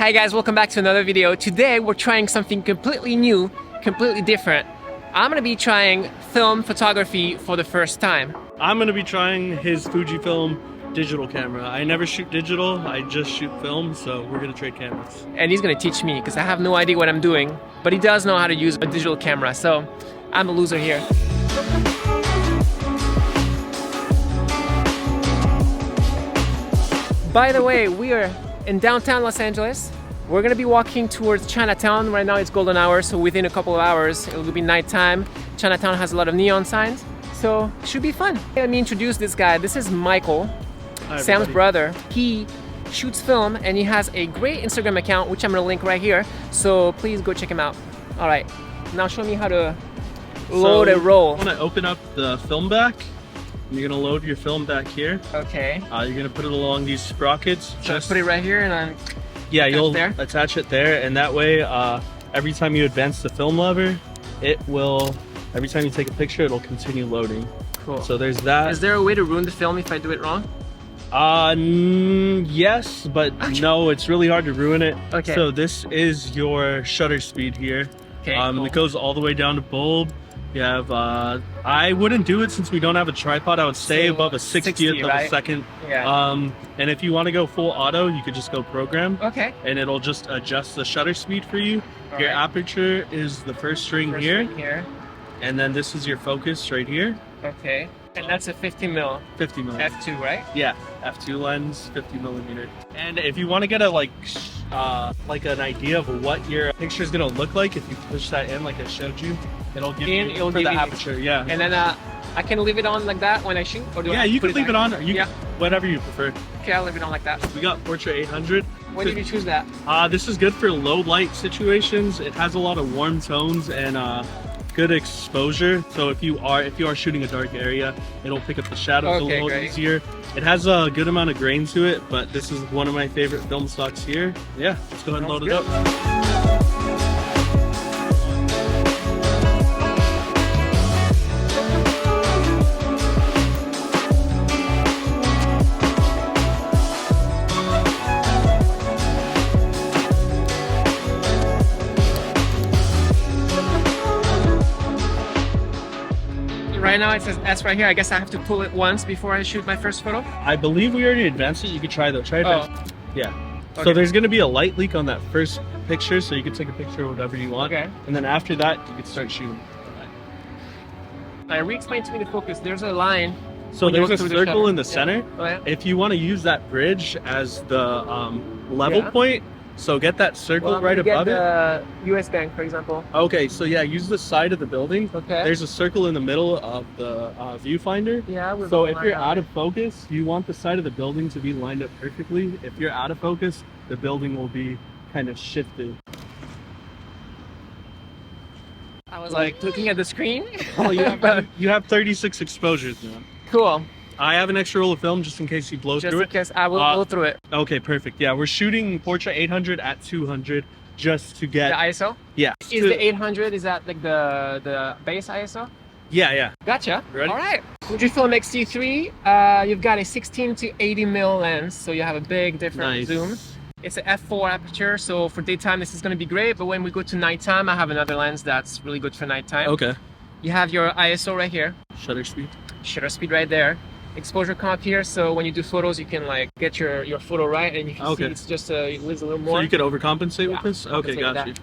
Hi guys, welcome back to another video. Today we're trying something completely new, completely different. I'm gonna be trying film photography for the first time. I'm gonna be trying his Fujifilm digital camera. I never shoot digital, I just shoot film, so we're gonna trade cameras. And he's gonna teach me because I have no idea what I'm doing, but he does know how to use a digital camera, so I'm a loser here. By the way, we are in downtown Los Angeles. We're gonna be walking towards Chinatown. Right now it's golden hour, so within a couple of hours it will be nighttime. Chinatown has a lot of neon signs, so it should be fun. Let me introduce this guy. This is Michael, Sam's brother. He shoots film and he has a great Instagram account, which I'm gonna link right here, so please go check him out. All right, now show me how to load a roll. I'm gonna open up the film back. You're gonna load your film back here. Okay. You're gonna put it along these sprockets. Just put it right here and then you'll there? attach it there, and that way every time you advance the film lever, it will, every time you take a picture, it'll continue loading. Cool. So there's that. Is there a way to ruin the film if I do it wrong? Yes, but no, it's really hard to ruin it. Okay. So this is your shutter speed here. Okay, cool. It goes all the way down to bulb. You have, I wouldn't do it since we don't have a tripod. I would stay above a 60th of a second. Yeah. And if you want to go full auto, you could just go program. Okay. And it'll just adjust the shutter speed for you. Your aperture is the first string here. And then this is your focus right here. Okay. And that's a 50 mil. 50 mil. F2, right? Yeah, f2 lens, 50 millimeter. And if you want to get a like an idea of what your picture is gonna look like, if you push that in like I showed you, it'll give you the aperture. Yeah. And then I can leave it on like that when I shoot, or do I you put can leave it on. Or you whatever you prefer. Okay, I'll leave it on like that. We got Portra 800. Why did you choose that? This is good for low light situations. It has a lot of warm tones and good exposure. So if you are shooting a dark area, it'll pick up the shadows a little easier. It has a good amount of grain to it, but this is one of my favorite film stocks here. Yeah, let's go ahead and load it up. Right now it says S right here. I guess I have to pull it once before I shoot my first photo. I believe we already advanced it. You could try though. Try it. Yeah. Okay. So there's going to be a light leak on that first picture, so you can take a picture of whatever you want. Okay. And then after that, you can start shooting. Re-explain to me the focus. There's a line. So there's a circle in the center. Oh, yeah. If you want to use that bridge as the level point, so get that circle right above it. The US Bank, for example. Okay, so yeah, use the side of the building. Okay. There's a circle in the middle of the viewfinder. Yeah. So if you're out of focus, you want the side of the building to be lined up perfectly. If you're out of focus, the building will be kind of shifted. I was like looking at the screen. Oh, you have 36 exposures now. Cool. I have an extra roll of film just in case you blow through it. Just in case I will go through it. Okay, perfect. Yeah, we're shooting Portra 800 at 200 just to get... The ISO? Yeah. Is the 800, is that like the base ISO? Yeah. Gotcha. Ready? All right. Fujifilm X-T3, you've got a 16 to 80 mil lens, so you have a big different zoom. It's an f4 aperture, so for daytime this is going to be great, but when we go to nighttime, I have another lens that's really good for nighttime. Okay. You have your ISO right here. Shutter speed. Shutter speed right there. Exposure comp here, so when you do photos, you can like get your photo right, and you can see it's just it lives a little more. So you could overcompensate with this? Okay, got you.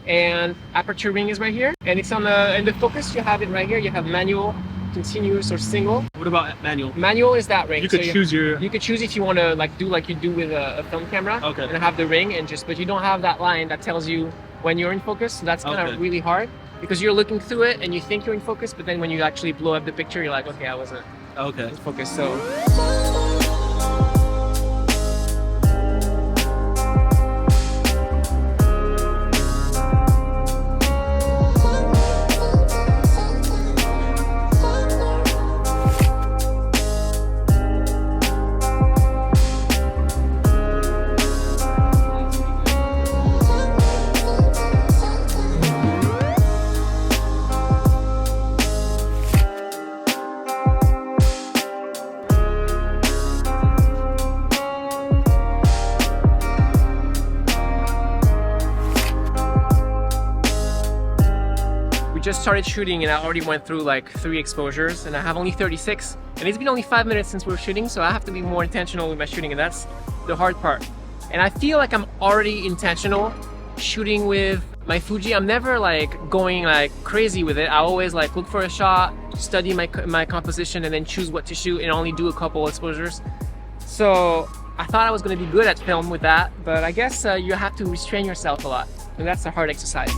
And aperture ring is right here, and it's on in the focus. You have it right here. You have manual, continuous, or single. What about manual? Manual is that ring. You could choose your... You could choose if you want to like do like you do with a film camera. Okay. And have the ring, and but you don't have that line that tells you when you're in focus. So that's kind of really hard because you're looking through it and you think you're in focus, but then when you actually blow up the picture, you're like, okay, I wasn't. Okay. In focus. So. just started shooting and I already went through like 3 exposures and I have only 36. And it's been only 5 minutes since we were shooting, so I have to be more intentional with my shooting, and that's the hard part. And I feel like I'm already intentional shooting with my Fuji. I'm never like going like crazy with it. I always like look for a shot, study my composition, and then choose what to shoot and only do a couple exposures. So I thought I was going to be good at film with that, but I guess you have to restrain yourself a lot, and that's a hard exercise.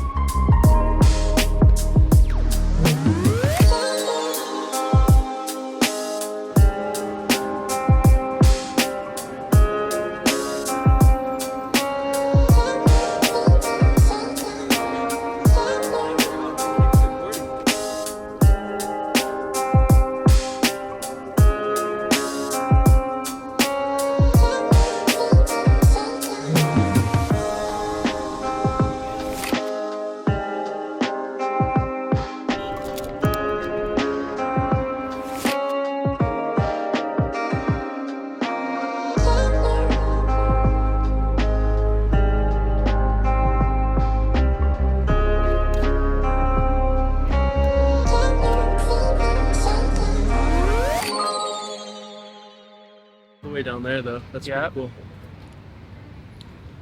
Way down there though, that's pretty cool.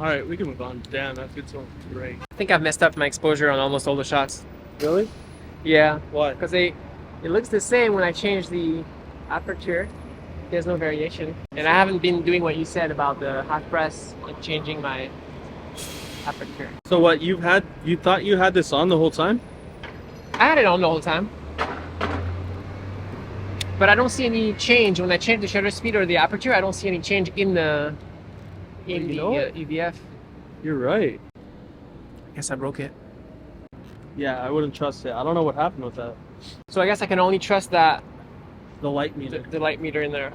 All right, we can move on. Damn, that feels so great. I think I've messed up my exposure on almost all the shots. Really? Yeah. Why? Because it looks the same when I change the aperture. There's no variation. And I haven't been doing what you said about the hot press and changing my aperture. So what, you thought you had this on the whole time? I had it on the whole time. But I don't see any change when I change the shutter speed or the aperture. I don't see any change in the EVF. You're right. I guess I broke it. Yeah, I wouldn't trust it. I don't know what happened with that. So I guess I can only trust that The light meter. the light meter in there.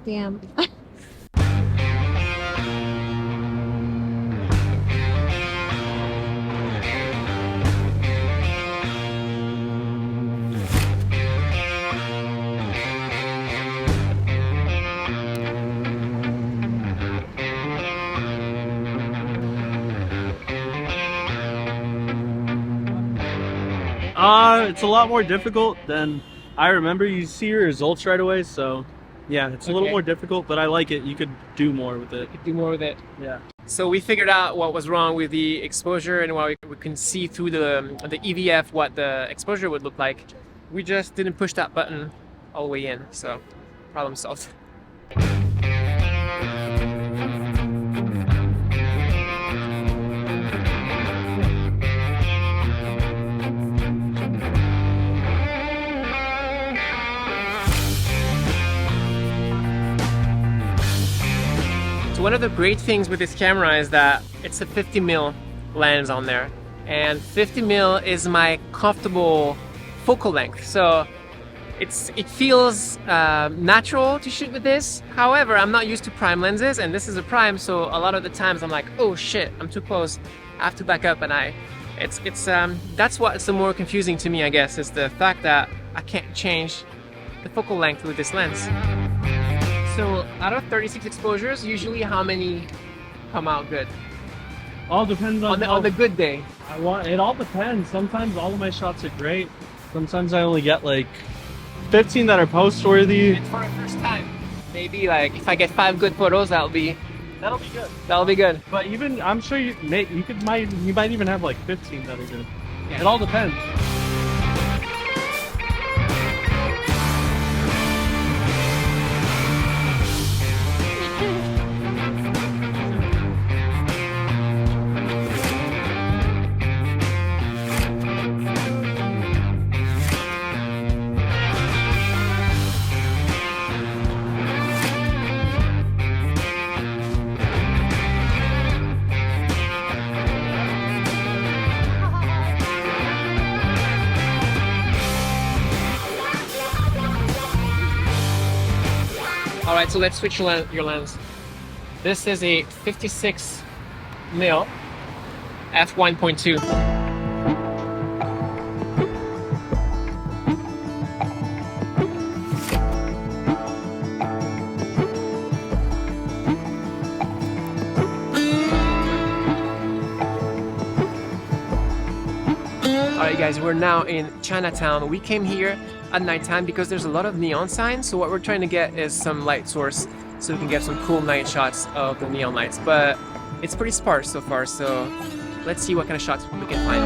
Damn. It's a lot more difficult than I remember. You see your results right away, so yeah, it's a little more difficult, but I like it. You could do more with it. You could do more with it. Yeah. So we figured out what was wrong with the exposure and why we can see through the EVF what the exposure would look like. We just didn't push that button all the way in, so problem solved. So one of the great things with this camera is that it's a 50mm lens on there, and 50mm is my comfortable focal length. So it feels natural to shoot with this. However, I'm not used to prime lenses, and this is a prime, so a lot of the times I'm like, oh shit, I'm too close, I have to back up, and that's what's the more confusing to me, I guess, is the fact that I can't change the focal length with this lens. So out of 36 exposures, usually how many come out good? All depends on the good day. It all depends. Sometimes all of my shots are great. Sometimes I only get like 15 that are post-worthy. And for a first time, maybe like if I get 5 good photos, that'll be good. That'll be good. But even I'm sure you might even have like 15 that are good. Yeah. It all depends. Alright, so let's switch your lens. This is a 56mm f1.2. Alright guys, we're now in Chinatown. We came here at nighttime because there's a lot of neon signs, so what we're trying to get is some light source so we can get some cool night shots of the neon lights. But it's pretty sparse so far, so let's see what kind of shots we can find.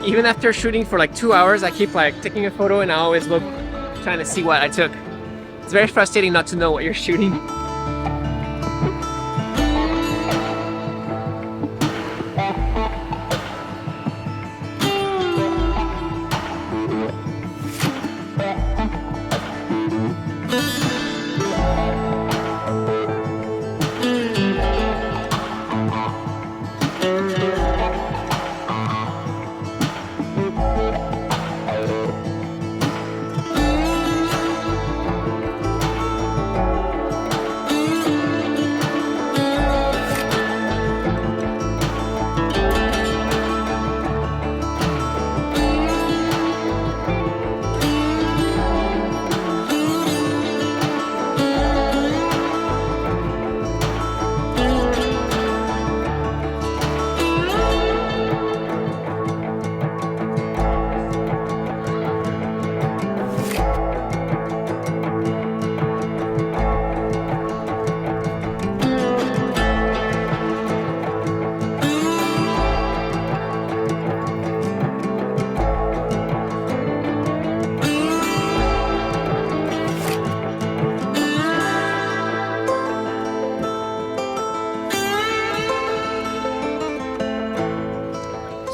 Even after shooting for like 2 hours, I keep like taking a photo and I always look, trying to see what I took. It's very frustrating not to know what you're shooting.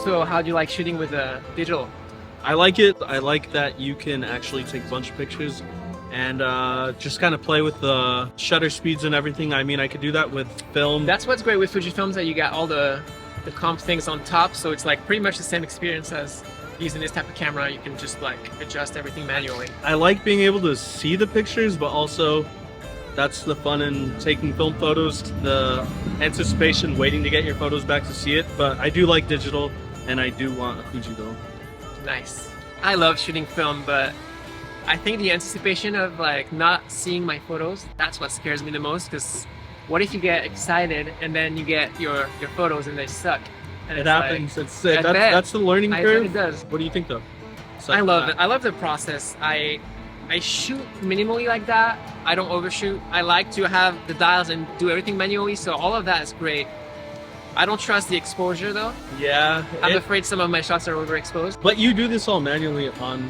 So how do you like shooting with digital? I like it. I like that you can actually take a bunch of pictures and just kind of play with the shutter speeds and everything. I mean, I could do that with film. That's what's great with Fujifilm, that you got all the comp things on top, so it's like pretty much the same experience as using this type of camera. You can just like adjust everything manually. I like being able to see the pictures, but also that's the fun in taking film photos, the anticipation waiting to get your photos back to see it. But I do like digital, and I do want a Fuji though. Nice. I love shooting film, but I think the anticipation of like not seeing my photos, that's what scares me the most, because what if you get excited and then you get your photos and they suck? And it happens. Like, that's the learning curve. It does. What do you think though? I love it. I love the process. I shoot minimally like that. I don't overshoot. I like to have the dials and do everything manually, so all of that is great. I don't trust the exposure though. Yeah. I'm afraid some of my shots are overexposed. But you do this all manually on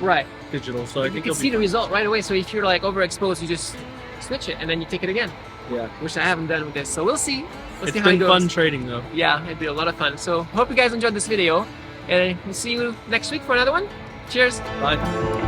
digital, so I think you can see the result right away. So if you're like overexposed, you just switch it and then you take it again. Yeah. Which I haven't done with this, so we'll see. It's been fun trading though. Yeah, it'd be a lot of fun. So hope you guys enjoyed this video, and we'll see you next week for another one. Cheers. Bye.